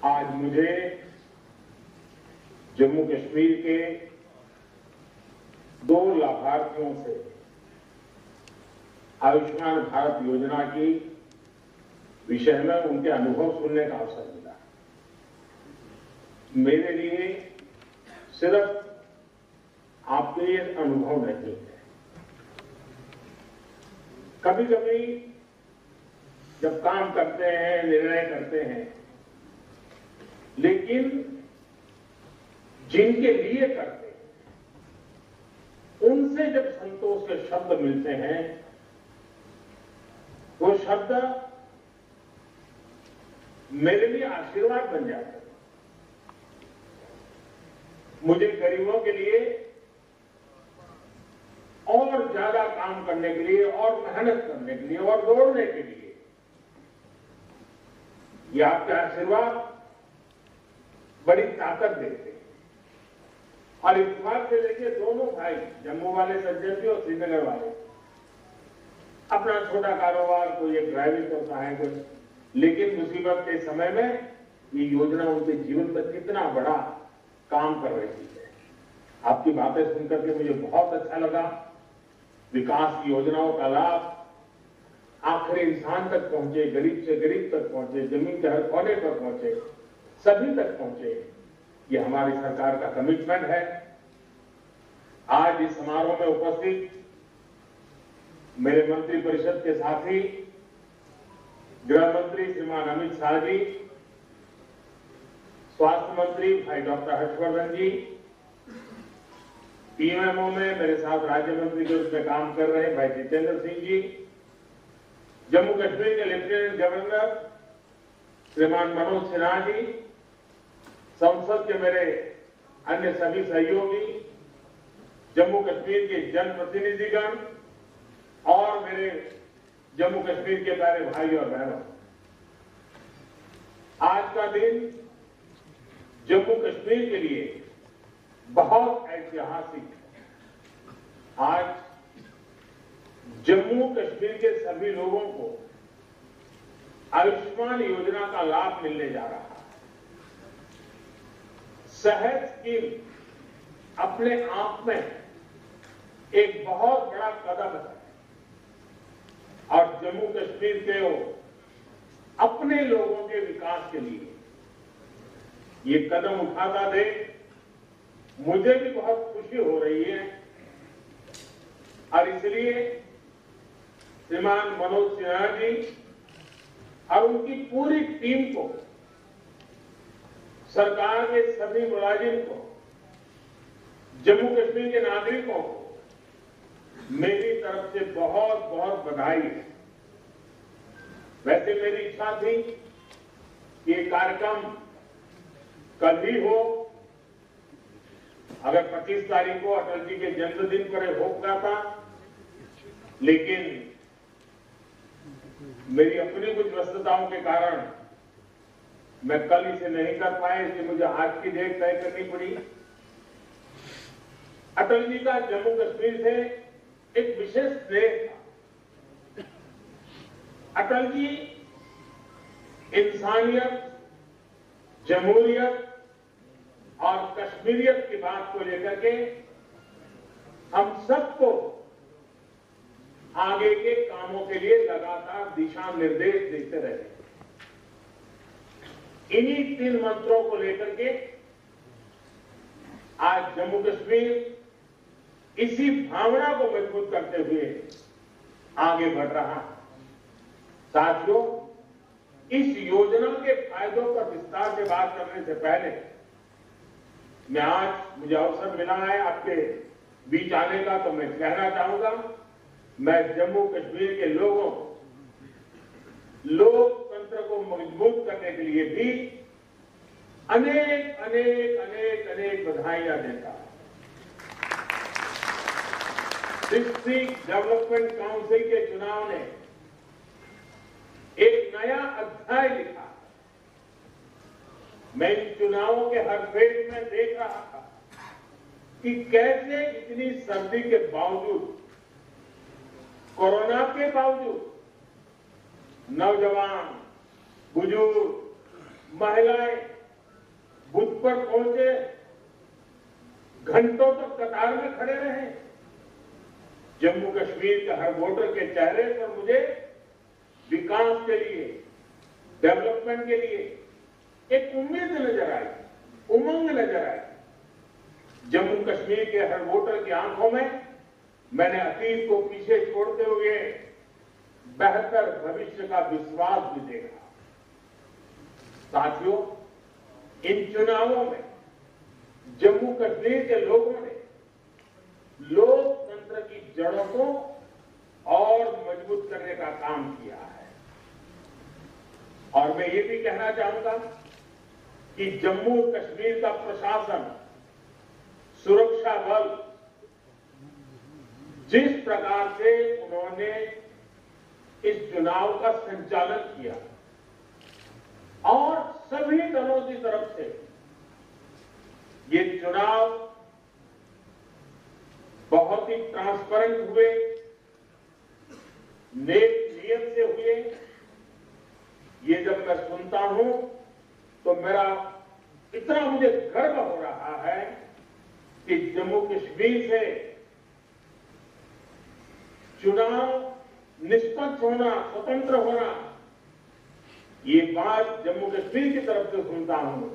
आज मुझे जम्मू कश्मीर के 2 लाभार्थियों से आयुष्मान भारत योजना की विषय में उनके अनुभव सुनने का अवसर मिला। मेरे लिए सिर्फ आपके ये अनुभव नहीं है। कभी कभी जब काम करते हैं, निर्णय करते हैं, लेकिन जिनके लिए करते हैं उनसे जब संतोष के शब्द मिलते हैं, वो शब्द मेरे लिए आशीर्वाद बन जाते हैं। मुझे गरीबों के लिए और ज्यादा काम करने के लिए और मेहनत करने के लिए और दौड़ने के लिए ये आपके आशीर्वाद बड़ी ताकत देते हैं। और इस बात से देखिए, दोनों भाई, जम्मू वाले सज्जन जी और श्रीनगर वाले, अपना छोटा कारोबार, कोई एक ड्राइविंग करता है, कोई, लेकिन मुसीबत के समय में ये योजना उनके जीवन में कितना बड़ा काम कर रही है। आपकी बातें सुनकर के मुझे बहुत अच्छा लगा। विकास की योजनाओं का लाभ आखिरी इंसान तक पहुंचे, गरीब से गरीब तक पहुंचे, जमीन के हर कोने पर पहुंचे, सभी तक पहुंचे, ये हमारी सरकार का कमिटमेंट है। आज इस समारोह में उपस्थित मेरे मंत्री परिषद के साथी, गृह मंत्री श्रीमान अमित शाह जी, स्वास्थ्य मंत्री भाई डॉक्टर हर्षवर्धन जी, पीएमओ में मेरे साथ राज्य मंत्री के रूप में काम कर रहे भाई जितेंद्र सिंह जी, जम्मू कश्मीर के लेफ्टिनेंट गवर्नर श्रीमान मनोज सिन्हा जी, संसद के मेरे अन्य सभी सहयोगी, जम्मू कश्मीर के जनप्रतिनिधिगण और मेरे जम्मू कश्मीर के प्यारे भाई और बहनों, आज का दिन जम्मू कश्मीर के लिए बहुत ऐतिहासिक है। आज जम्मू कश्मीर के सभी लोगों को आयुष्मान योजना का लाभ मिलने जा रहा है। सेहत स्कीम अपने आप में एक बहुत बड़ा कदम है और जम्मू कश्मीर के अपने लोगों के विकास के लिए ये कदम उठाता देख मुझे भी बहुत खुशी हो रही है। और इसलिए श्रीमान मनोज सिन्हा जी और उनकी पूरी टीम को, सरकार के सभी मुलाजिम को, जम्मू कश्मीर के नागरिकों को मेरी तरफ से बहुत बहुत बधाई है। वैसे मेरी इच्छा थी कि ये कार्यक्रम कल ही हो, अगर 25 तारीख को अटल जी के जन्मदिन पर हो जाता, लेकिन मेरी अपनी कुछ व्यस्तताओं के कारण मैं कल इसे नहीं कर पाया, इसलिए मुझे आज की डेट तय करनी पड़ी। अटल जी का जम्मू कश्मीर से एक विशेष स्नेह था। अटल जी इंसानियत, जमहूरियत और कश्मीरियत की बात को लेकर के हम सबको आगे के कामों के लिए लगातार दिशा निर्देश देते रहे। इन्हीं 3 मंत्रों को लेकर के आज जम्मू कश्मीर इसी भावना को मजबूत करते हुए आगे बढ़ रहा है। साथियों, इस योजना के फायदों पर विस्तार से बात करने से पहले मुझे अवसर मिला है आपके बीच आने का, तो मैं कहना चाहूंगा, मैं जम्मू कश्मीर के लोगों को लोकतंत्र को मजबूत करने के लिए भी अनेक अनेक अनेक अनेक बधाइयां देता हूं। डिस्ट्रिक्ट डेवलपमेंट काउंसिल के चुनाव ने एक नया अध्याय लिखा। मैं इन चुनावों के हर फेज में देख रहा था कि कैसे इतनी सर्दी के बावजूद, कोरोना के बावजूद, नौजवान, बुजुर्ग, महिलाएं बूथ पर पहुंचे, घंटों तक कतार में खड़े रहे। जम्मू कश्मीर के हर वोटर के चेहरे पर मुझे विकास के लिए, डेवलपमेंट के लिए एक उम्मीद नजर आई, उमंग नजर आई। जम्मू कश्मीर के हर वोटर की आंखों में मैंने अतीत को पीछे छोड़ते हुए बेहतर भविष्य का विश्वास भी देखा। साथियों, इन चुनावों में जम्मू कश्मीर के लोगों ने लोकतंत्र की जड़ों को और मजबूत करने का काम किया है। और मैं ये भी कहना चाहूंगा कि जम्मू कश्मीर का प्रशासन, सुरक्षा बल जिस प्रकार से उन्होंने इस चुनाव का संचालन किया और सभी दलों की तरफ से ये चुनाव बहुत ही ट्रांसपेरेंट हुए, नेक नियत से हुए, ये जब मैं सुनता हूं तो मेरा इतना मुझे गर्व हो रहा है कि जम्मू कश्मीर से चुनाव निष्पक्ष होना, स्वतंत्र होना, ये बात जम्मू कश्मीर की तरफ से सुनता हूं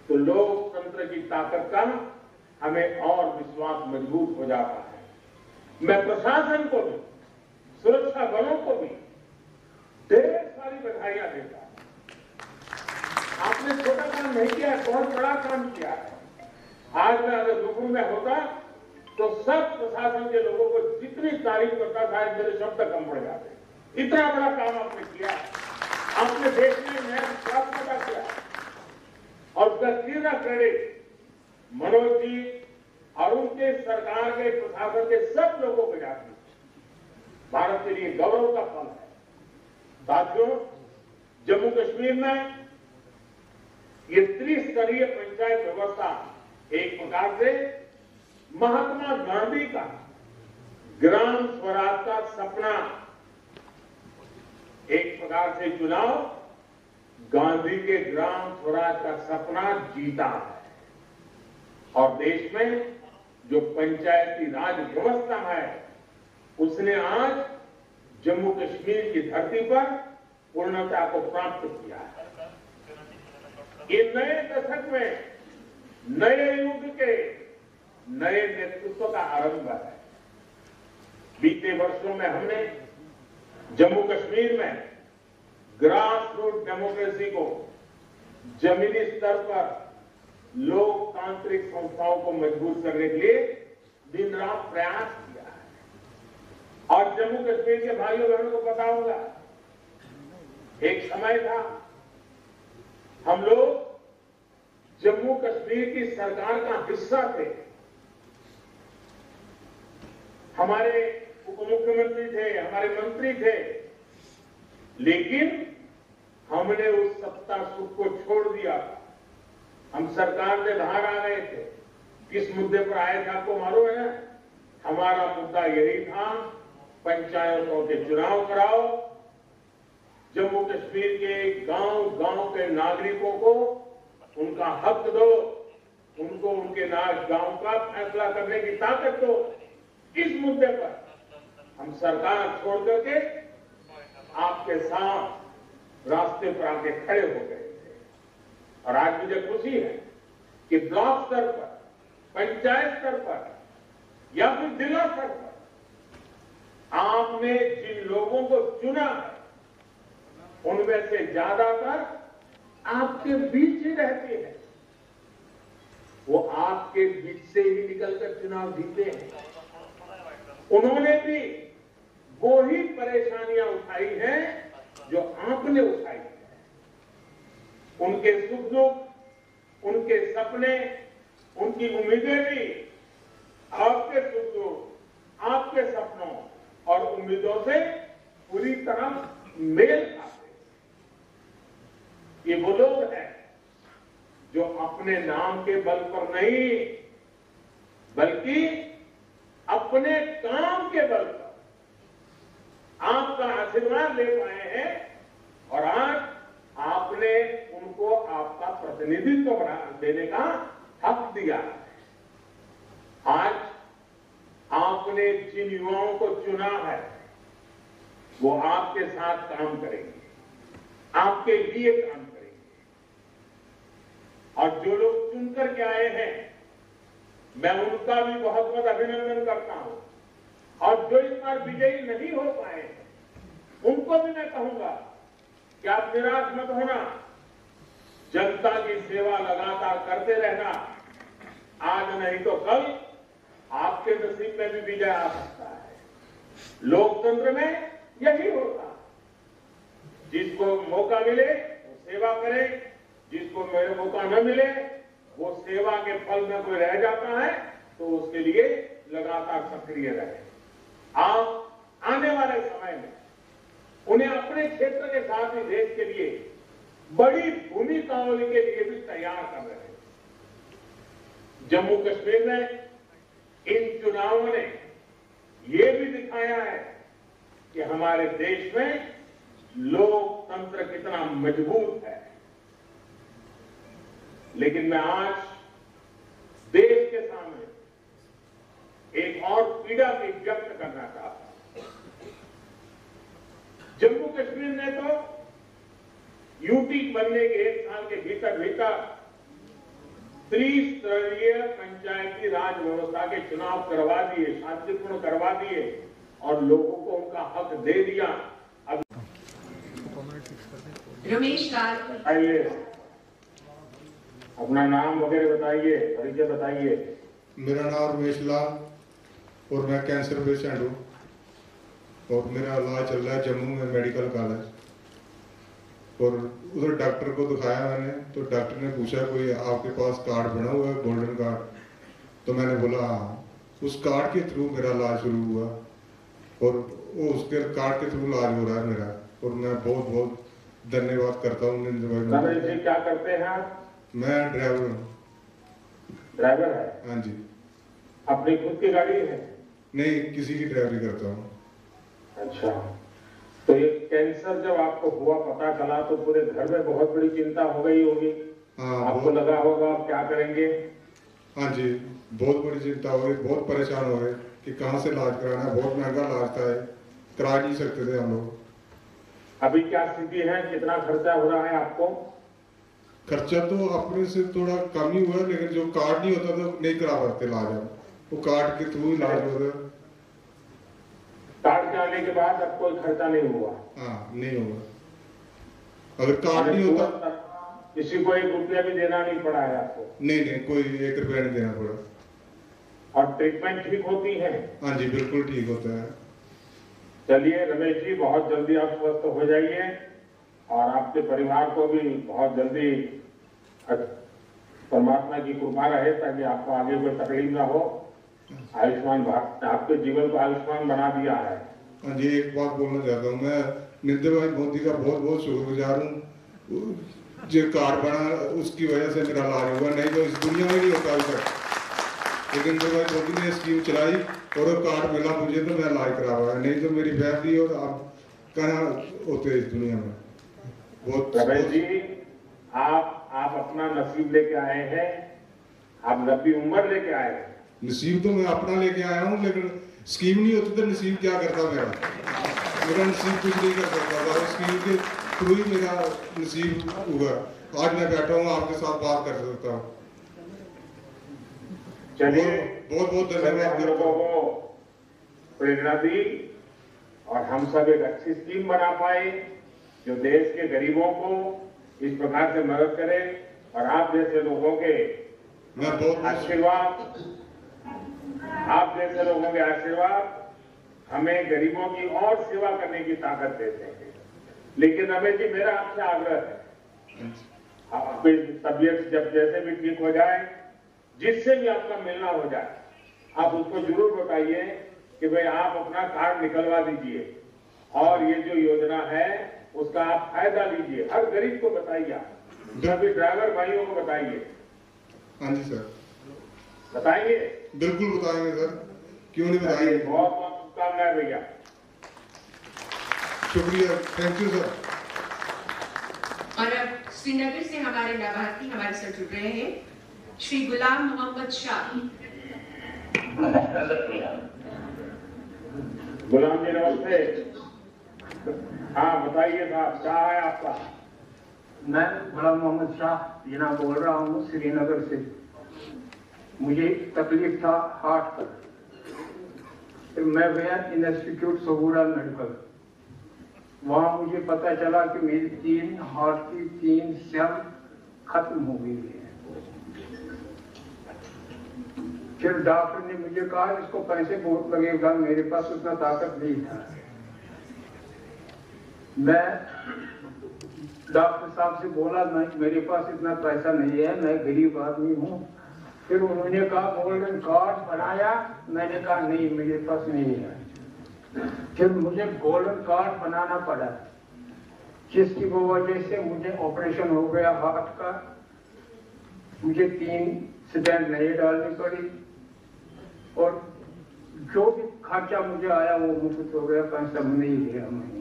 तो लोकतंत्र की ताकत का हमें और विश्वास मजबूत हो जाता है। मैं प्रशासन को भी, सुरक्षा बलों को भी ढेर सारी बधाइयां देता हूं। आपने छोटा काम नहीं किया है, बहुत बड़ा काम किया है। आज मैं अगर रूबरू में होता तो सब प्रशासन के लोगों को जितनी तारीफ करता था, मेरे शब्द कम पड़ जाते। इतना बड़ा काम आपने किया, आपने देश में नया विश्वास पैदा किया और उसका सीधा क्रेडिट मनोज जी और उनके सरकार के प्रशासन के सब लोगों को जाती है। भारत के लिए गौरव का पल है। साथियों, जम्मू कश्मीर में ये त्रिस्तरीय पंचायत व्यवस्था एक प्रकार से महात्मा गांधी का ग्राम स्वराज का सपना, एक प्रकार से चुनाव गांधी के ग्राम स्वराज का सपना जीता है। और देश में जो पंचायती राज व्यवस्था है उसने आज जम्मू कश्मीर की धरती पर पूर्णता को प्राप्त किया है। ये नए दशक में नए युग के नए नेतृत्व का आरंभ है। बीते वर्षों में हमने जम्मू कश्मीर में ग्रास रूट डेमोक्रेसी को जमीनी स्तर पर लोकतांत्रिक संस्थाओं को मजबूत करने के लिए दिन रात प्रयास किया है। और जम्मू कश्मीर के भाइयों बहनों को पता होगा, एक समय था हम लोग जम्मू कश्मीर की सरकार का हिस्सा थे। हमारे उप मुख्यमंत्री थे, हमारे मंत्री थे, लेकिन हमने उस सत्ता सुख को छोड़ दिया। हम सरकार से बाहर आ गए थे। किस मुद्दे पर आए थे आपको मालूम है ना? हमारा मुद्दा यही था, पंचायतों के चुनाव कराओ, जम्मू कश्मीर के गांव गांव के नागरिकों को उनका हक दो, उनको उनके गांव का फैसला करने की ताकत दो। इस मुद्दे पर हम सरकार छोड़ करके आपके साथ रास्ते पर आके खड़े हो गए थे। और आज मुझे खुशी है कि ब्लॉक स्तर पर, पंचायत स्तर पर या फिर जिला स्तर पर आपने जिन लोगों को चुना है उनमें से ज्यादातर आपके बीच ही रहते हैं। वो आपके बीच से ही निकलकर चुनाव जीते हैं। उन्होंने भी वो ही परेशानियां उठाई हैं जो आपने उठाई है। उनके सुख दुख, उनके सपने, उनकी उम्मीदें भी आपके सुख दुख, आपके सपनों और उम्मीदों से पूरी तरह मेल खाते। ये वो लोग हैं जो अपने नाम के बल पर नहीं बल्कि अपने काम के बल पर आपका आशीर्वाद ले पाए हैं और आज आपने उन उनको आपका प्रतिनिधित्व बना देने का हक दिया है। आज आपने जिन युवाओं को चुना है वो आपके साथ काम करेंगे, आपके लिए काम करेंगे। और जो लोग चुनकर के आए हैं मैं उनका भी बहुत बहुत अभिनंदन करता हूं। और जो इस बार विजयी नहीं हो पाए उनको भी मैं कहूंगा कि आप निराश मत होना, जनता की सेवा लगातार करते रहना। आज नहीं तो कल आपके नसीब में भी विजय आ सकता है। लोकतंत्र में यही होता है, जिसको मौका मिले वो सेवा करे, जिसको मेरे मौका न मिले वो सेवा के फल में कोई रह जाता है तो उसके लिए लगातार सक्रिय रहे। आप आने वाले समय में उन्हें अपने क्षेत्र के साथ ही देश के लिए बड़ी भूमिकाओं के लिए भी तैयार कर रहे हैं। जम्मू कश्मीर में इन चुनावों ने ये भी दिखाया है कि हमारे देश में लोकतंत्र कितना मजबूत है। लेकिन मैं आज देश के सामने एक और पीड़ा भी व्यक्त करना चाहता हूं। जम्मू कश्मीर ने तो यूटी बनने के 1 साल के भीतर त्रिस्तरीय पंचायती राज व्यवस्था के चुनाव करवा दिए, शांतिपूर्ण करवा दिए और लोगों को उनका हक दे दिया। अब रमेश लाल, आइए अपना नाम वगैरह बताइए, परिचय बताइए। मेरा नाम रमेश लाल और मैं कैंसर पेशेंट हूँ और मेरा इलाज चल रहा है जम्मू में मेडिकल कॉलेज। और उधर डॉक्टर को दिखाया मैंने तो डॉक्टर ने पूछा कोई आपके पास कार्ड बना हुआ है गोल्डन कार्ड, तो मैंने बोला हाँ। उस कार्ड के थ्रू मेरा इलाज शुरू हुआ और वो उसके कार्ड के थ्रू इलाज हो रहा है मेरा। और मैं बहुत बहुत धन्यवाद करता हूँ नरेश जी। क्या करते हैं आप? मैं ड्राइवर हूँ। ड्राइवर है? हाँ जी। अपनी खुद की गाड़ी है? नहीं, किसी की ड्राइवरी करता हूँ। अच्छा, तो ये कैंसर जब आपको हुआ पता चला तो पूरे घर में बहुत बड़ी चिंता हो गई होगी। हाँ, आपको लगा होगा आप क्या करेंगे? हाँ जी, बहुत बड़ी चिंता हो गई, बहुत परेशान हो गए कि कहाँ से इलाज कराना है। बहुत महंगा इलाज था, करा नहीं सकते थे हम लोग। अभी क्या स्थिति है, कितना खर्चा हो रहा है आपको? खर्चा तो अपने से थोड़ा कम ही हुआ, लेकिन जो कार्ड नहीं होता तो नहीं करा पाते इलाज हम, वो कार्ड के थ्रू इलाज हो रहा। कार्ड के आने के बाद अब कोई खर्चा नहीं हुआ? हाँ, नहीं होगा। अगर कार्ड नहीं होता किसी को 1 रुपया भी देना नहीं पड़ा है आपको? नहीं, कोई 1 रुपया नहीं देना पड़ा। और ट्रीटमेंट ठीक होती है? हाँ जी, बिल्कुल ठीक होता है। चलिए रमेश जी, बहुत जल्दी आप स्वस्थ हो जाइए और आपके परिवार को भी बहुत जल्दी परमात्मा की कृपा रहे ताकि आपको आगे कोई तकलीफ ना हो। आयुष्मान भारत आपके जीवन को आयुष्मान बना दिया है। हाँ जी, एक बात बोलना चाहता हूँ, मैं नरेंद्र भाई मोदी का बहुत बहुत शुक्रगुजार हूँ। जो कार्ड बना उसकी वजह से मेरा इलाज हुआ, नहीं तो इस दुनिया में नहीं होता अभी तक। लेकिन जो भाई मोदी ने स्कीम चलाई और वो कार्ड मिला मुझे तो मैं इलाज करा हुआ है, नहीं तो मेरी फैमिली और आप कहाँ होते इस दुनिया में। बहुत रमेश जी, आप अपना नसीब लेके आए हैं, आप लंबी उम्र लेके आए हैं। नसीब तो मैं अपना लेके आया हूँ, लेकिन स्कीम नहीं होती तो नसीब क्या करता मेरा नसीब कुछ नहीं कर सकता था। स्कीम के थ्रू ही मेरा नसीब हुआ। आज मैं बैठा हूँ आपके साथ बात कर सकता हूँ। चलिए, बहुत बहुत धन्यवाद। हम लोगों को प्रेरणा दी और हम सब एक अच्छी स्कीम बना पाए जो देश के गरीबों को इस प्रकार से मदद करे। और आप जैसे लोगों के आशीर्वाद, आप जैसे लोगों के आशीर्वाद हमें गरीबों की और सेवा करने की ताकत देते हैं। लेकिन रमेश जी, मेरा आपसे आग्रह है, आपकी तबीयत जब जैसे भी ठीक हो जाए, जिससे भी आपका मिलना हो जाए, आप उसको जरूर बताइए कि भाई आप अपना कार्ड निकलवा दीजिए और ये जो योजना है उसका आप फायदा लीजिए। हर गरीब को बताइए, सभी ड्राइवर भाइयों को बताइए। हाँ जी सर, बताएंगे? बिल्कुल बताएंगे सर, क्यों नहीं बताएंगे। बहुत बहुत शुभकामनाएं भैया। शुक्रिया, थैंक यू सर। और अब श्रीनगर से हमारे लाभार्थी हमारे साथ जुड़ रहे हैं, श्री गुलाम मोहम्मद शाह। गुलाम जी नमस्ते। हाँ बताइए साहब, क्या है आपका? मैं गुलाम मोहम्मद शाह जना बोल रहा हूँ श्रीनगर से। मुझे तकलीफ था हार्ट का, फिर मैं गया इंस्टीट्यूट सबूरा मेडिकल। वहाँ मुझे पता चला कि मेरी 3 हार्ट की 3 सेल खत्म हो गई है। फिर डॉक्टर ने मुझे कहा इसको पैसे बहुत लगेगा, मेरे पास उतना ताकत नहीं था। मैं डॉक्टर साहब से बोला मैं मेरे पास इतना पैसा नहीं है, मैं गरीब आदमी हूँ। फिर उन्होंने कहा गोल्डन कार्ड बनाया, मैंने कहा नहीं मेरे पास नहीं है। फिर मुझे गोल्डन कार्ड बनाना पड़ा, जिसकी वजह से मुझे ऑपरेशन हो गया हार्ट का। मुझे 3 स्टेंट नहीं डालनी पड़ी और जो भी खर्चा मुझे आया वो मुफ्त हो गया, पैसा नहीं दिया मैंने।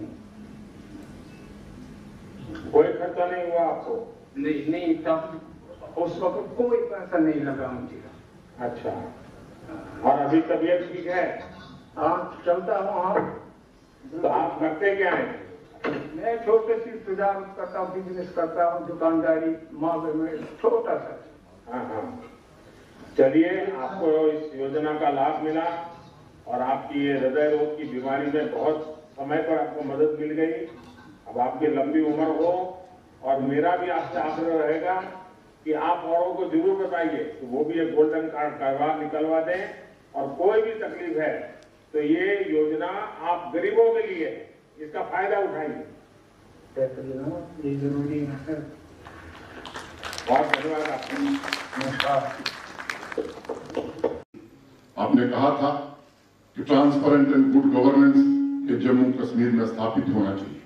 कोई खर्चा नहीं हुआ आपको? नहीं तब उस वक्त कोई पैसा नहीं लगा मुझे। अच्छा, और अभी तबीयत ठीक है? हाँ चलता हूँ। हाँ तो आप करते क्या हैं? मैं छोटे सी सुधार करता हूँ, बिजनेस करता हूँ, दुकानदारी माल में छोटा सा। हाँ हाँ, चलिए आपको इस योजना का लाभ मिला और आपकी ये हृदय रोग की बीमारी में बहुत समय पर आपको मदद मिल गई। अब आपकी लंबी उम्र हो, और मेरा भी आपसे आग्रह रहेगा कि आप औरों को जरूर बताइए कि वो भी एक गोल्डन कार्ड निकलवा दें। और कोई भी तकलीफ है तो ये योजना आप गरीबों के लिए, इसका फायदा उठाइए। ये जरूरी है। बहुत धन्यवाद आपका। आपने कहा था कि ट्रांसपेरेंट एंड गुड गवर्नेंस के जम्मू कश्मीर में स्थापित होना चाहिए।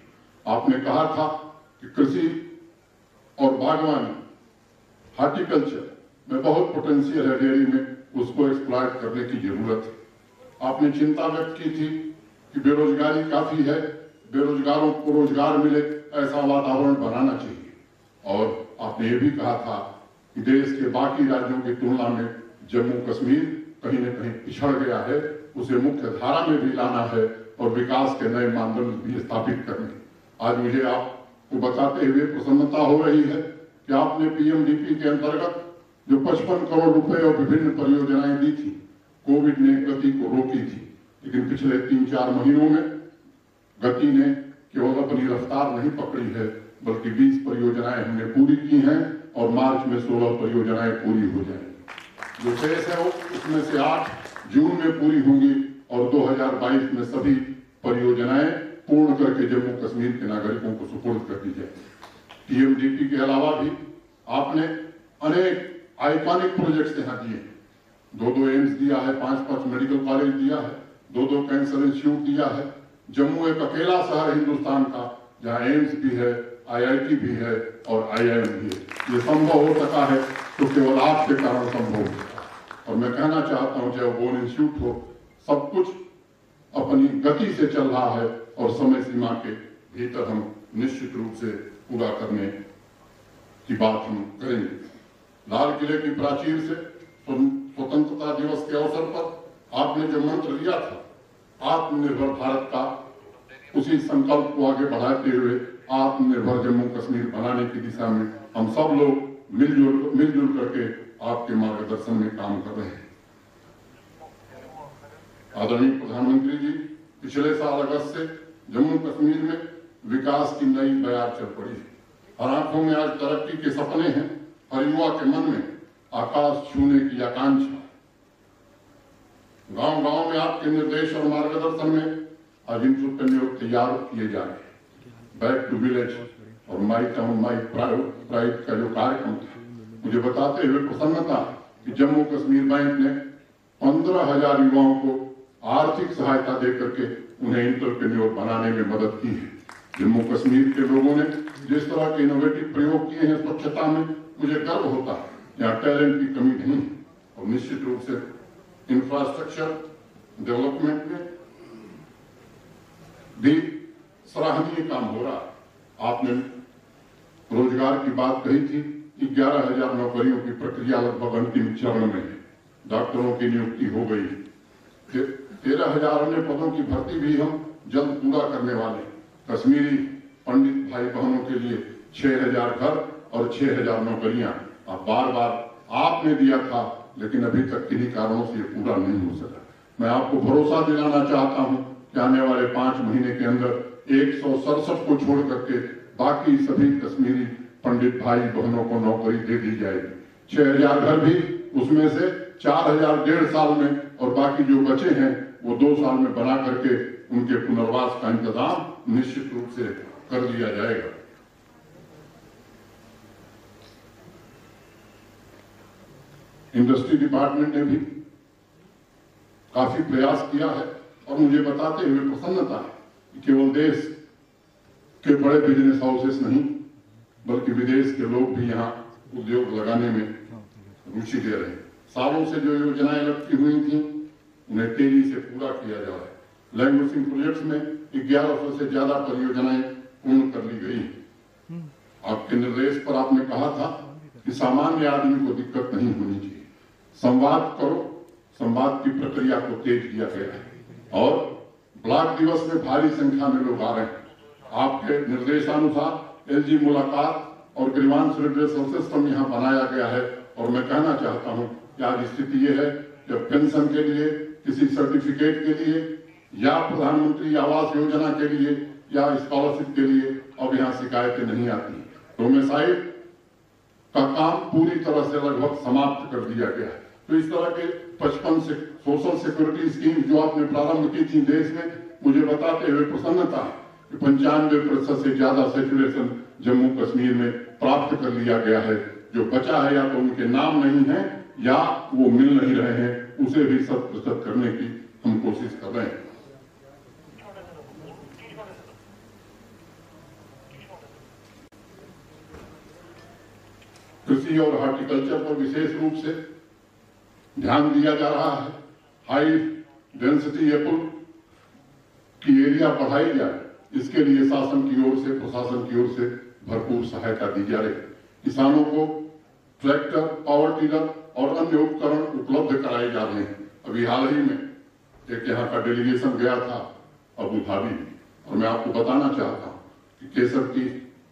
आपने कहा था कि कृषि और बागवानी, हार्टिकल्चर में बहुत पोटेंशियल है डेयरी में, उसको एक्सप्लॉइट करने की जरूरत है। आपने चिंता व्यक्त की थी कि बेरोजगारी काफी है, बेरोजगारों को रोजगार मिले ऐसा वातावरण बनाना चाहिए। और आपने ये भी कहा था कि देश के बाकी राज्यों की तुलना में जम्मू कश्मीर कहीं न कहीं पिछड़ गया है, उसे मुख्य धारा में भी लाना है और विकास के नए मानदंड भी स्थापित करने। आज मुझे आपको बताते हुए प्रसन्नता हो रही है कि आपने पीएमडीपी के अंतर्गत जो 55 करोड़ रुपए और विभिन्न परियोजनाएं दी थी, कोविड ने गति को रोकी थी, लेकिन पिछले 3-4 महीनों में गति ने केवल अपनी रफ्तार नहीं पकड़ी है, बल्कि 20 परियोजनाएं हमने पूरी की हैं और मार्च में 16 परियोजनाएं पूरी हो जाएंगी। जो शेष है वो उसमें से 8 जून में पूरी होंगी और 2022 में सभी परियोजनाएं पूर्ण करके जम्मू कश्मीर के नागरिकों को सुपुर्द कर दी जाएगी। पीएमडीपी के अलावा भी आपने अनेक आइकॉनिक प्रोजेक्ट्स यहाँ दिए। 2 एम्स दिया है, 5 मेडिकल कॉलेज दिया है, 2 कैंसर इंस्टीट्यूट दिया है। जम्मू एक अकेला शहर हिंदुस्तान का जहाँ एम्स भी है, IIT भी है और IIM भी है। ये संभव हो सका है तो केवल आपके कारण संभव है। और मैं कहना चाहता हूँ, चाहे वो इंस्टीट्यूट हो, सब कुछ अपनी गति से चल रहा है और समय सीमा के भीतर हम निश्चित रूप से पूरा करने की बात हम करेंगे। लाल किले की प्राचीर से स्वतंत्रता दिवस के अवसर पर आपने जो मंत्र लिया था आत्मनिर्भर भारत का, उसी संकल्प को आगे बढ़ाते हुए आत्मनिर्भर जम्मू कश्मीर बनाने की दिशा में हम सब लोग मिलजुल करके आपके मार्गदर्शन में काम कर रहे हैं। आदरणीय प्रधानमंत्री जी, पिछले साल अगस्त से जम्मू कश्मीर में विकास की नई बयार चल पड़ी है। हर आंखों में आज तरक्की के सपने हैं, हर युवा के मन में आकाश छूने की आकांक्षा। गांव गांव में आपके निर्देश और मार्गदर्शन में आज इंटरप्रेन्योर तैयार किए जा रहे हैं। बैक टू विलेज और माई टाउन माई प्राइड का जो कार्यक्रम था, मुझे बताते हुए प्रसन्नता कि जम्मू कश्मीर बैंक ने 15,000 युवाओं को आर्थिक सहायता देकर के उन्हें इंटरप्रेन्योर बनाने में मदद की है। जम्मू कश्मीर के लोगों ने जिस तरह के इनोवेटिव प्रयोग किए हैं स्वच्छता में, मुझे गर्व होता है। यहाँ टैलेंट की कमी नहीं है और निश्चित रूप से इंफ्रास्ट्रक्चर डेवलपमेंट में भी सराहनीय काम हो रहा है। आपने रोजगार की बात कही थी कि 11,000 नौकरियों की प्रक्रिया लगभग अंतिम चरण में है। डॉक्टरों की नियुक्ति हो गई। 13,000 अन्य पदों की भर्ती भी हम जल्द पूरा करने वाले। कश्मीरी पंडित भाई बहनों के लिए 6,000 घर और 6,000 नौकरियां। अब बार बार आपने दिया था, लेकिन अभी तक किन्हीं कारणों से ये पूरा नहीं हो सका। मैं आपको भरोसा दिलाना चाहता हूं कि आने वाले 5 महीने के अंदर 167 को छोड़ करके बाकी सभी कश्मीरी पंडित भाई बहनों को नौकरी दे दी जाएगी। 6,000 घर भी, उसमें से 4,000 1.5 साल में और बाकी जो बचे हैं वो 2 साल में बना करके उनके पुनर्वास का इंतजाम निश्चित रूप से कर लिया जाएगा। इंडस्ट्री डिपार्टमेंट ने भी काफी प्रयास किया है और मुझे बताते हुए प्रसन्नता है कि केवल देश के बड़े बिजनेस हाउसेस नहीं बल्कि विदेश के लोग भी यहाँ उद्योग लगाने में रुचि ले रहे हैं। सालों से जो योजनाएं लटकी हुई थी उन्हें तेजी से पूरा किया जा रहा है। लैंग्वेजिंग प्रोजेक्ट्स में 1100 से ज्यादा परियोजनाएं पूर्ण कर ली गई। आपके निर्देश पर आपने कहा था कि सामान्य आदमी को दिक्कत नहीं होनी चाहिए। संवाद करो, संवाद की प्रक्रिया को तेज किया गया है और ब्लॉक दिवस में भारी संख्या में लोग आ रहे हैं। आपके निर्देशानुसार एलजी मुलाकात और ग्रीवांस रिड्रेसल सिस्टम यहाँ बनाया गया है और मैं कहना चाहता हूँ कि आज स्थिति ये है जब पेंशन के लिए, किसी सर्टिफिकेट के लिए या प्रधानमंत्री आवास योजना के लिए या स्कॉलरशिप के लिए अब यहाँ शिकायतें नहीं आती। डोमिसाइल का काम पूरी तरह से लगभग समाप्त कर दिया गया है। तो इस तरह के 55 से सोशल सिक्योरिटी स्कीम जो आपने प्रारंभ की थी देश में, मुझे बताते हुए प्रसन्नता है कि 95% से ज्यादा सैचुरेशन जम्मू कश्मीर में प्राप्त कर लिया गया है। जो बचा है या तो उनके नाम नहीं है या वो मिल नहीं रहे हैं, उसे भी 100% करने की हम कोशिश कर रहे हैं। कृषि और हॉर्टिकल्चर पर विशेष रूप से ध्यान दिया जा रहा है। हाई डेंसिटी एप्पल की एरिया बढ़ाई जाए, इसके लिए शासन की ओर से, प्रशासन की ओर से भरपूर सहायता दी जा रही है। किसानों को ट्रैक्टर, पावर टिलर और अन्य उपकरण उपलब्ध कराए जा रहे हैं। अभी हाल ही में एक यहाँ का डेलीगेशन गया था अबू धाबी में और मैं आपको बताना चाहता हूँ कि केसर की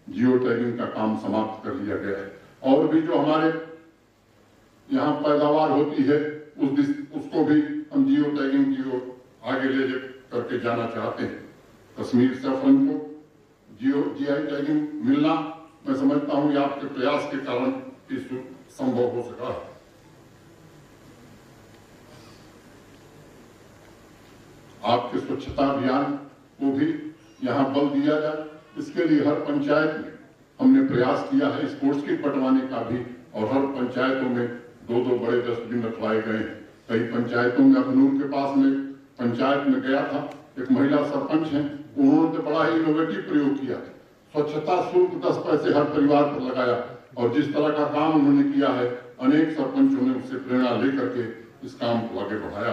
जियो टैगिंग का काम समाप्त कर लिया गया है और भी जो हमारे यहाँ पैदावार होती है उसको भी हम जियो टैगिंग की ओर आगे ले करके जाना चाहते हैं। कश्मीर सैफरन को जीआई टैगिंग मिलना, मैं समझता हूँ ये आपके प्रयास के कारण इस संभव हो सका है। आपके स्वच्छता अभियान को भी यहाँ बल दिया जाए, इसके लिए हर पंचायत में हमने प्रयास किया है स्पोर्ट्स किट बंटवाने का भी और हर पंचायतों में 2-2 बड़े डस्टबिन रखवाए गए हैं। कई पंचायतों में अखनूर के पास में पंचायत में गया था, एक महिला सरपंच हैं, उन्होंने तो बड़ा ही इनोवेटिव प्रयोग किया। स्वच्छता शुल्क 10 पैसे हर परिवार पर लगाया और जिस तरह का काम उन्होंने किया है अनेक सरपंचों ने उससे प्रेरणा लेकर के इस काम को आगे बढ़ाया।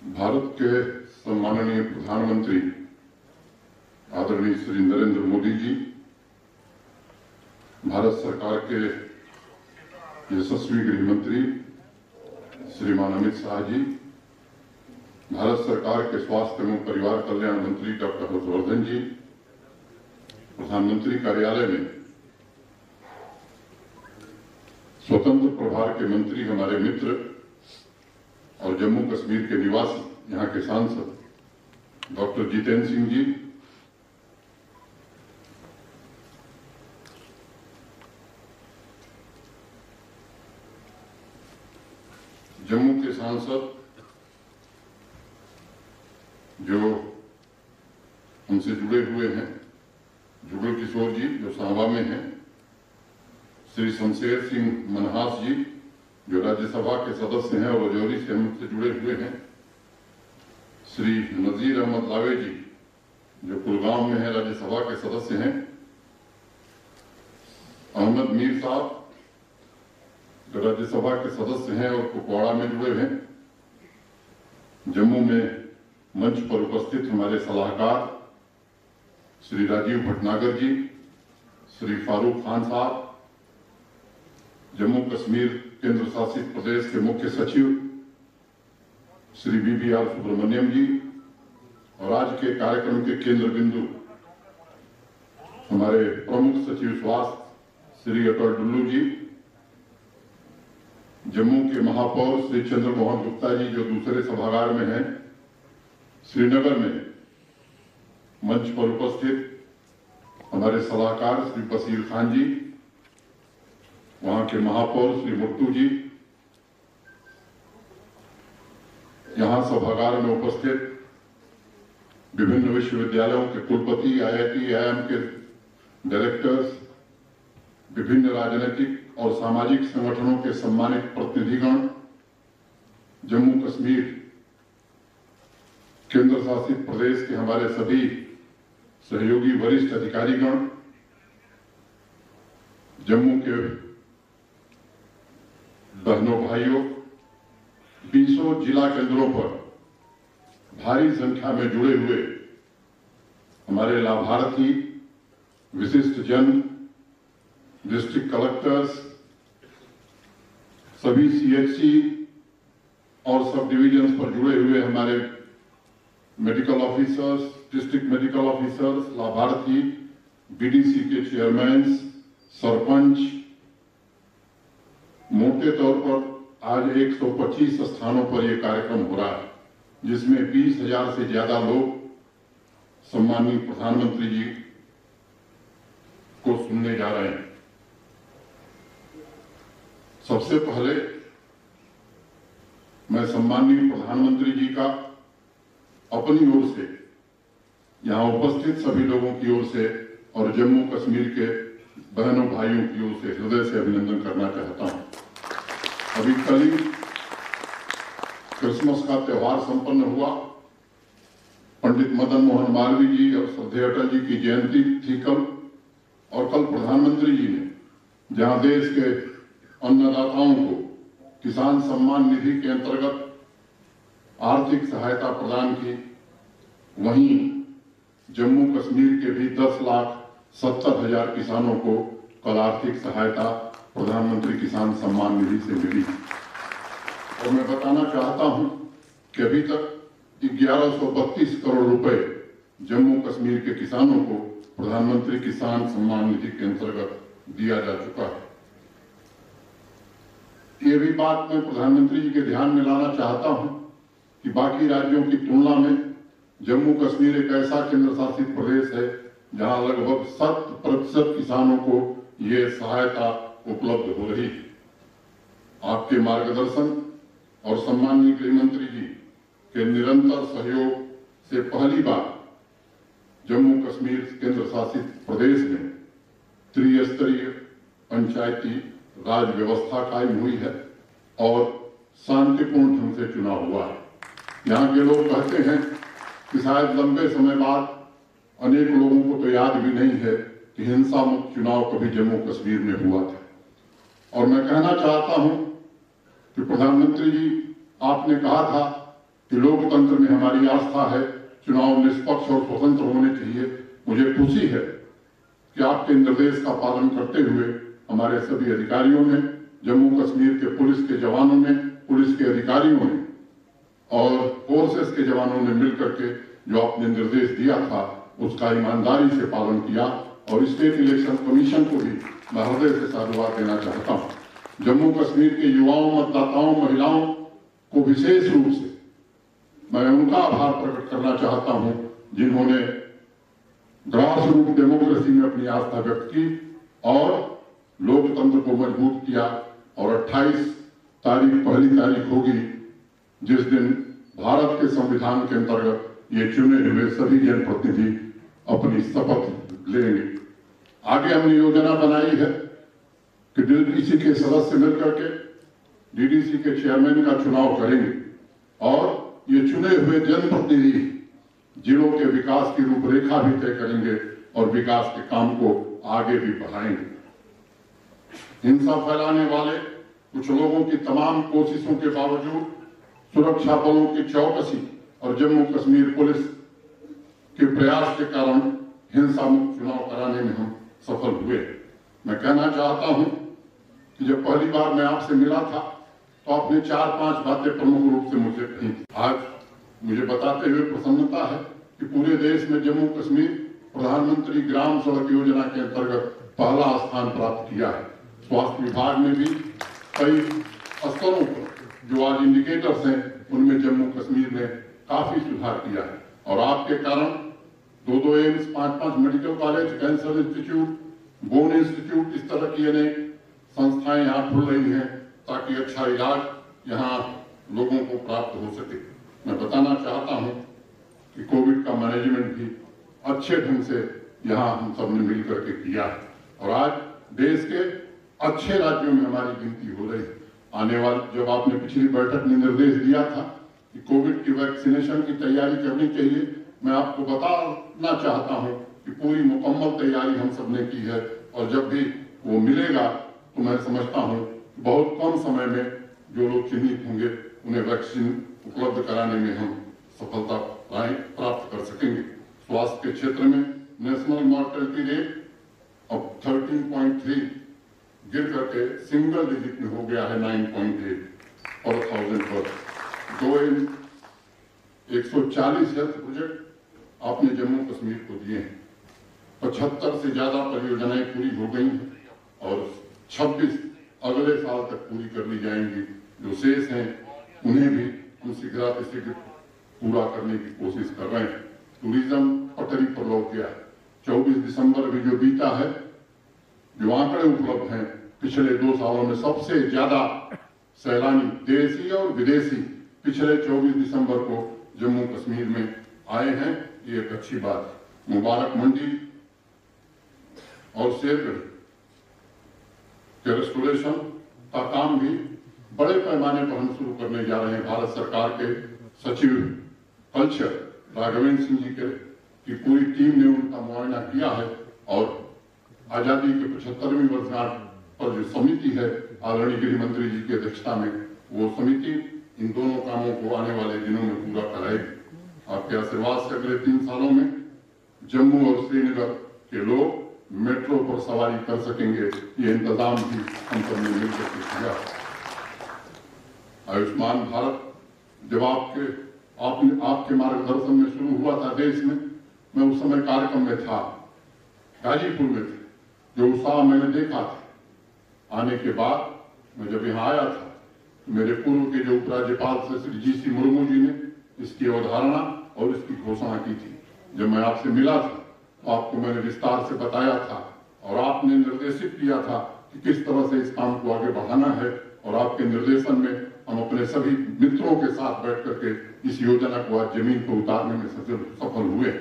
भारत के सम्माननीय प्रधानमंत्री आदरणीय श्री नरेंद्र मोदी जी, भारत सरकार के यशस्वी गृह मंत्री श्रीमान अमित शाह जी, भारत सरकार के स्वास्थ्य एवं परिवार कल्याण मंत्री डॉक्टर हर्षवर्धन जी, प्रधानमंत्री कार्यालय में स्वतंत्र प्रभार के मंत्री हमारे मित्र और जम्मू कश्मीर के निवासी यहाँ के सांसद डॉक्टर जितेंद्र सिंह जी, जम्मू के सांसद जो हमसे जुड़े हुए हैं, जुगल किशोर जी जो सांबा में हैं, श्री शमशेर सिंह मनहास जी जो राज्यसभा के सदस्य हैं और रजौरी से हमसे जुड़े हुए हैं, श्री नजीर अहमद लावे जी जो कुलगांव में है, राज्यसभा के सदस्य हैं, अहमद मीर साहब जो राज्यसभा के सदस्य हैं और कुपवाड़ा में जुड़े हैं, जम्मू में मंच पर उपस्थित हमारे सलाहकार श्री राजीव भटनागर जी, श्री फारूक खान साहब, जम्मू कश्मीर केंद्र शासित प्रदेश के मुख्य सचिव श्री BBR सुब्रमण्यम जी, और आज के कार्यक्रम के केंद्र बिंदु हमारे प्रमुख सचिव स्वास्थ्य श्री अटल डुल्लू जी, जम्मू के महापौर श्री चंद्र मोहन गुप्ता जी जो दूसरे सभागार में हैं, श्रीनगर में मंच पर उपस्थित हमारे सलाहकार श्री बसीर खान जी, वहां के महापौर श्री मुट्टू जी, यहां सभागार में उपस्थित विभिन्न विश्वविद्यालयों के कुलपति, IIT, IIM के डायरेक्टर्स, विभिन्न राजनीतिक और सामाजिक संगठनों के सम्मानित प्रतिनिधिगण, जम्मू कश्मीर केंद्र शासित प्रदेश के हमारे सभी सहयोगी वरिष्ठ अधिकारीगण, जम्मू के बहनों भाइयों, 20 जिला केंद्रों पर भारी संख्या में जुड़े हुए हमारे लाभार्थी, विशिष्ट जन, डिस्ट्रिक्ट कलेक्टर्स, सभी CHC और सब डिविजन्स पर जुड़े हुए हमारे medical officers, district medical officers, लाभार्थी, BDC के चेयरमैन, सरपंच, मोटे तौर पर आज 125 स्थानों पर यह कार्यक्रम हो रहा है, जिसमें 20,000 से ज्यादा लोग सम्माननीय प्रधानमंत्री जी को सुनने जा रहे हैं। सबसे पहले मैं सम्माननीय प्रधानमंत्री जी का अपनी ओर से, यहां उपस्थित सभी लोगों की ओर से और जम्मू कश्मीर के बहनों भाइयों की ओर से हृदय से अभिनंदन करना चाहता हूं। अभी कल ही क्रिसमस का त्यौहार संपन्न हुआ। पंडित मदन मोहन मालवीय जी और श्रद्धेय अटल जी की जयंती थी कल, और कल प्रधानमंत्री जी ने जहां देश के अन्नदाताओं को किसान सम्मान निधि के अंतर्गत आर्थिक सहायता प्रदान की, वहीं जम्मू कश्मीर के भी 10,70,000 किसानों को कल आर्थिक सहायता प्रधानमंत्री किसान सम्मान निधि से मिली। और मैं बताना चाहता हूं कि अभी तक 1132 करोड़ रुपए जम्मू कश्मीर के किसानों को प्रधानमंत्री किसान सम्मान निधि के अंतर्गत दिया जा चुका है। ये भी बात मैं प्रधानमंत्री जी के ध्यान में लाना चाहता हूं कि बाकी राज्यों की तुलना में जम्मू कश्मीर एक ऐसा केंद्र शासित प्रदेश है जहां लगभग 100% किसानों को ये सहायता उपलब्ध हो रही है। आपके मार्गदर्शन और सम्माननीय गृह मंत्री जी के निरंतर सहयोग से पहली बार जम्मू कश्मीर केंद्र शासित प्रदेश में त्रिस्तरीय पंचायती राज व्यवस्था कायम हुई है और शांतिपूर्ण ढंग से चुनाव हुआ है। यहाँ के लोग कहते हैं कि शायद लंबे समय बाद अनेक लोगों को तो याद भी नहीं है कि हिंसा मुक्त चुनाव कभी जम्मू कश्मीर में हुआ था। और मैं कहना चाहता हूं कि प्रधानमंत्री जी, आपने कहा था कि लोकतंत्र में हमारी आस्था है, चुनाव निष्पक्ष और स्वतंत्र होने चाहिए। मुझे खुशी है कि आपके निर्देश का पालन करते हुए हमारे सभी अधिकारियों ने, जम्मू कश्मीर के पुलिस के जवानों ने, पुलिस के अधिकारियों ने और फोर्सेस के जवानों ने मिलकर के जो आपने निर्देश दिया था उसका ईमानदारी से पालन किया। और स्टेट इलेक्शन कमीशन को भी मैं हृदय से साधुवाद देना चाहता हूं। जम्मू कश्मीर के युवाओं, मतदाताओं, महिलाओं को विशेष रूप से मैं उनका आभार प्रकट करना चाहता हूं जिन्होंने ग्रास रूट डेमोक्रेसी में अपनी आस्था व्यक्त की और लोकतंत्र को मजबूत किया। और 28 तारीख पहली तारीख होगी जिस दिन भारत के संविधान के अंतर्गत ये चुने हुए सभी जनप्रतिनिधि अपनी शपथ लेंगे। आगे हमने योजना बनाई है कि DDC के सदस्य मिलकर के DDC के चेयरमैन का चुनाव करेंगे और ये चुने हुए जनप्रतिनिधि जिलों के विकास की रूपरेखा भी तय करेंगे और विकास के काम को आगे भी बढ़ाएंगे। हिंसा फैलाने वाले कुछ लोगों की तमाम कोशिशों के बावजूद सुरक्षा बलों की चौकसी और जम्मू कश्मीर पुलिस के प्रयास के कारण हिंसा मुक्त चुनाव कराने में हम सफल हुए। मैं कहना चाहता हूं कि जब पहली बार मैं आपसे मिला था तो आपने 4-5 बातें प्रमुख रूप से मुझे कही थी। आज मुझे बताते हुए प्रसन्नता है कि पूरे देश में जम्मू कश्मीर प्रधानमंत्री ग्राम सड़क योजना के अंतर्गत पहला स्थान प्राप्त किया है। स्वास्थ्य विभाग में भी कई स्तरों पर जो आज इंडिकेटर्स हैं उनमें जम्मू कश्मीर ने काफी सुधार किया है। और आपके कारण 2 AIIMS, 5 medical college, cancer institute, bone institute, इस तरह की अनेक संस्थाएं यहाँ खुल रही हैं ताकि अच्छा इलाज यहाँ लोगों को प्राप्त हो सके। मैं बताना चाहता हूँ कि कोविड का मैनेजमेंट भी अच्छे ढंग से यहाँ हम सब ने मिल करके किया है और आज देश के अच्छे राज्यों में हमारी गिनती हो रही है। आने वाले जब आपने पिछली बैठक में निर्देश दिया था कि कोविड की वैक्सीनेशन की तैयारी करने के लिए, मैं आपको बताना चाहता हूं कि पूरी मुकम्मल तैयारी हम सब ने की है और जब भी वो मिलेगा तो मैं समझता हूं कि बहुत कम समय में जो लोग चिन्हित होंगे उन्हें वैक्सीन उपलब्ध कराने में हम सफलता प्राप्त कर सकेंगे। स्वास्थ्य के क्षेत्र में नेशनल मॉर्टेलिटी रेट अब 13.3 गिर करके सिंगल डिजिट में हो गया है 9.8 पर 1000 पर। 140 हेल्थ प्रोजेक्ट आपने जम्मू कश्मीर को दिए हैं। 75 से ज्यादा परियोजनाएं पूरी हो गई हैं और 26 अगले साल तक पूरी कर ली जाएंगी। जो शेष हैं उन्हें भी हम शीघ्र पूरा करने की कोशिश कर रहे हैं। टूरिज्म पटरी पर लौट गया। 24 दिसंबर भी जो बीता है, जो आंकड़े उपलब्ध हैं, पिछले 2 सालों में सबसे ज्यादा सैलानी देशी और विदेशी पिछले 24 दिसंबर को जम्मू कश्मीर में आए हैं। ये एक अच्छी बात है। मुबारक मंडी और शेरगढ़ के रेस्टोरेशन का काम भी बड़े पैमाने पर हम शुरू करने जा रहे हैं। भारत सरकार के सचिव कल्चर राघवेंद्र सिंह जी की पूरी टीम ने उनका मुआयना किया है और आजादी के 75वीं वर्षगांठ पर जो समिति है आदरणीय गृह मंत्री जी की अध्यक्षता में, वो समिति इन दोनों कामों को आने वाले दिनों में पूरा कराएगी। आपके आशीर्वाद से अगले 3 सालों में जम्मू और श्रीनगर के लोग मेट्रो पर सवारी कर सकेंगे। ये इंतजाम भी हम सब ने मिलकर किया। आयुष्मान भारत जब आपके मार्गदर्शन में शुरू हुआ था देश में, मैं उस समय कार्यक्रम में था, गाजीपुर में थे। जो उत्साह मैंने देखा था, आने के बाद मैं जब यहाँ आया था, मेरे पूर्व के जो उपराज्यपाल थे श्री GC मुर्मू जी ने इसकी अवधारणा और इसकी घोषणा की थी। जब मैं आपसे मिला था तो आपको मैंने विस्तार से बताया था और आपने निर्देशित किया था कि किस तरह से इस काम को आगे बढ़ाना है और आपके निर्देशन में हम अपने सभी मित्रों के साथ बैठ करके इस योजना को आज जमीन पर उतारने में सफल हुए।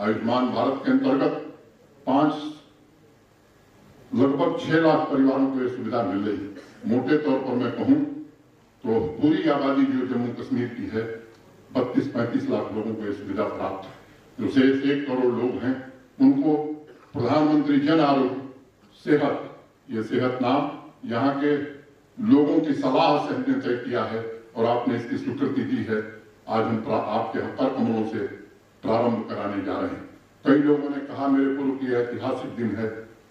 आयुष्मान भारत के अंतर्गत लगभग 6 लाख परिवारों को यह सुविधा मिल रही है। मोटे तौर पर मैं कहूं तो पूरी आबादी जो जम्मू कश्मीर की है 32-35 लाख लोगों को यह सुविधा प्राप्त है। जो शेष 1 करोड़ लोग हैं उनको प्रधानमंत्री जन आरोग्य सेहत, ये सेहत नाम यहाँ के लोगों की सलाह से हमने तय किया है और आपने इसकी स्वीकृति दी है। आज हम आपके कर कमलों से प्रारंभ कराने जा रहे हैं। कई लोगों ने कहा मेरे पूर्व की ऐतिहासिक दिन है,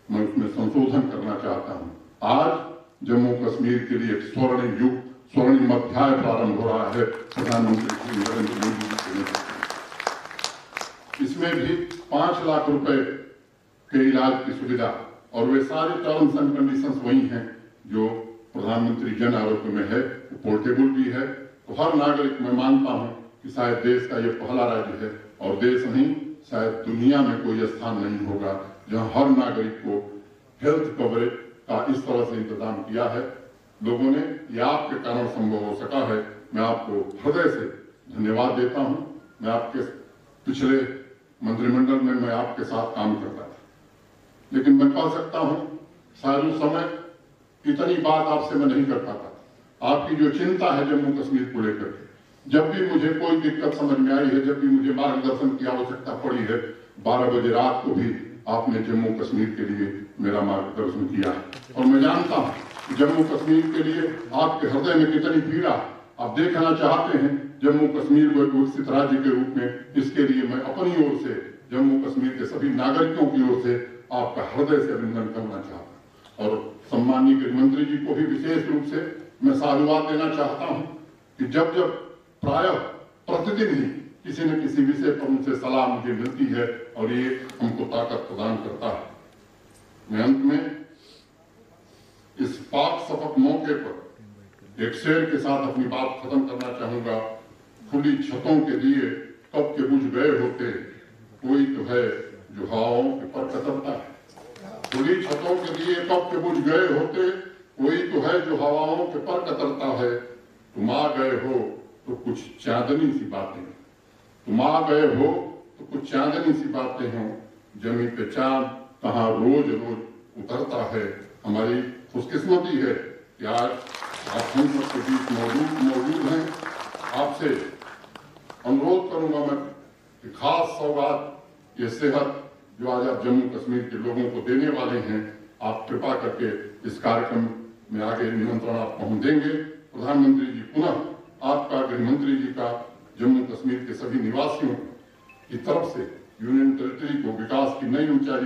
मैं उसमें संशोधन करना चाहता हूं। आज जम्मू कश्मीर के लिए एक स्वर्णिम युग, स्वर्णिम अध्याय प्रारंभ हो रहा है प्रधानमंत्री श्री नरेंद्र मोदी जी के नेतृत्व में। इसमें भी 5 लाख रुपए के इलाज की सुविधा और वे सारे टर्म्स एंड कंडीशंस वही हैं जो प्रधानमंत्री जन आरोग्य में है। वो पोर्टेबल भी है। तो हर नागरिक, मैं मानता हूं कि शायद देश का ये पहला राज्य है और देश नहीं शायद दुनिया में कोई स्थान नहीं होगा जहां हर नागरिक को हेल्थ कवरेज का इस तरह से इंतजाम किया है। लोगों ने ये आपके कारण संभव हो सका है। मैं आपको हृदय से धन्यवाद देता हूं। मैं आपके पिछले मंत्रिमंडल में मैं आपके साथ काम करता था, लेकिन मैं कह सकता हूं शायद उस समय इतनी बात आपसे मैं नहीं कर पाता। आपकी जो चिंता है जम्मू कश्मीर को लेकर के, जब भी मुझे कोई दिक्कत समझ में आई है, जब भी मुझे मार्गदर्शन की आवश्यकता पड़ी है, 12 बजे रात को भी आपने जम्मू कश्मीर के लिए मेरा मार्गदर्शन किया है। और मैं जानता हूं कि जम्मू कश्मीर के लिए आपके हृदय में कितनी पीड़ा आप देखना चाहते हैं। जम्मू कश्मीर को एक विकसित राज्य के रूप में, इसके लिए मैं अपनी ओर से जम्मू कश्मीर के सभी नागरिकों की ओर से आपका हृदय से अभिनंदन करना चाहता हूं। और सम्माननीय गृह मंत्री जी को भी विशेष रूप से मैं साधुवाद देना चाहता हूं कि जब जब प्रायः प्रतिदिन ही किसी न किसी विषय पर उनसे सलाह मुझे मिलती है और ये हमको ताकत प्रदान करता है। मैं अंत में इस पाक शपथ मौके पर एक शेर के साथ अपनी बात खत्म करना चाहूंगा। खुली छतों के लिए कब के बुझ गए होते, कोई तो है जो हवाओं के पर कतरता है। खुली छतों के लिए कब के बुझ गए होते, कोई तो है जो हवाओं के पर कतरता है। तुम आ गए हो तो कुछ चांदनी सी बातें, तुम आ गए हो तो कुछ चांदनी सी बातें हों। जमी पे चांद कहाँ रोज रोज उतरता है। हमारी खुशकिस्मती है कि आज आप हम सबके बीच मौजूद हैं। आपसे अनुरोध करूंगा मैं कि खास सौगात ये सेहत जो आज आप जम्मू कश्मीर के लोगों को देने वाले हैं, आप कृपा करके इस कार्यक्रम में आगे निमंत्रण आप पहुंच देंगे। प्रधानमंत्री जी पुनः आपका, गृह मंत्री जी का जम्मू कश्मीर के सभी निवासियों की तरफ से यूनियन टेरिटरी को विकास की नई ऊंचाई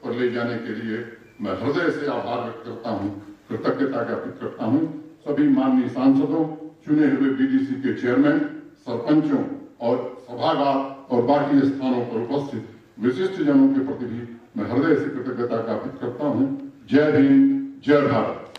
पर ले जाने के लिए मैं हृदय से आभार व्यक्त करता हूं, कृतज्ञता ज्ञापित करता हूं। सभी माननीय सांसदों, चुने हुए बीडीसी के चेयरमैन, सरपंचों और सभागार और बाकी स्थानों पर उपस्थित विशिष्ट जनों के प्रति भी मैं हृदय से कृतज्ञता ज्ञापित करता हूं। जय हिंद, जय भारत।